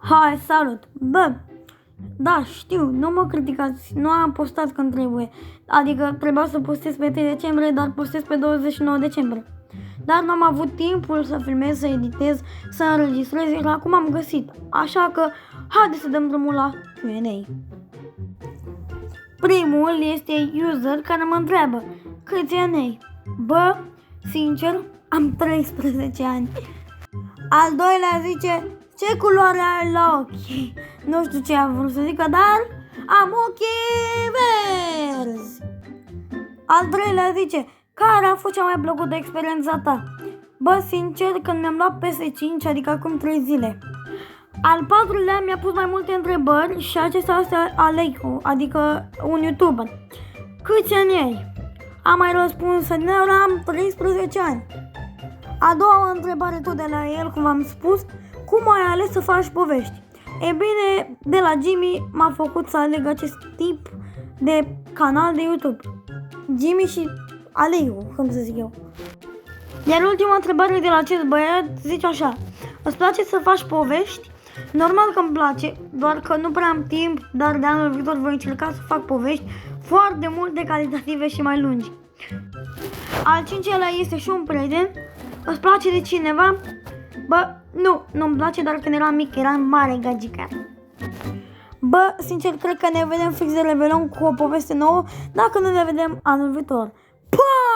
Hai, salut! Bă, da, știu, nu mă criticați, nu am postat când trebuie. Adică trebuia să postez pe 3 decembrie, dar postez pe 29 decembrie. Dar n-am avut timpul să filmez, să editez, să înregistrez, iar acum am găsit. Așa că, haide să dăm drumul la Q&A. Primul este user care mă întreabă, câți ani ai? Bă, sincer, am 13 ani. Al doilea zice, ce culoare ai la ochi? Nu știu ce a vrut să zică, dar am ochii verzi. Al treilea zice, care a fost cea mai plăcută experiența ta? Bă, sincer, când mi-am luat PS5, adică acum 3 zile. Al patrulea mi-a pus mai multe întrebări și acesta este Aleicu, adică un YouTuber. Câți ani ai? Am mai răspuns, am 13 ani. A doua întrebare tot de la el, cum am spus, cum ai ales să faci povești? E bine, de la Jimmy m-a făcut să aleg acest tip de canal de YouTube. Jimmy și Aleu, cum să zic eu. Iar ultima întrebare de la acest băiat zice așa, îți place să faci povești? Normal că îmi place, doar că nu prea am timp, dar de anul viitor voi încerca să fac povești foarte multe, calitative și mai lungi. Al cincelea este și un prieten. Îți place de cineva? Bă, nu-mi place, dar când eram mic, eram mare gagicar. Bă, sincer, cred că ne vedem fix de Revelion cu o poveste nouă, dacă nu ne vedem anul viitor. Pa!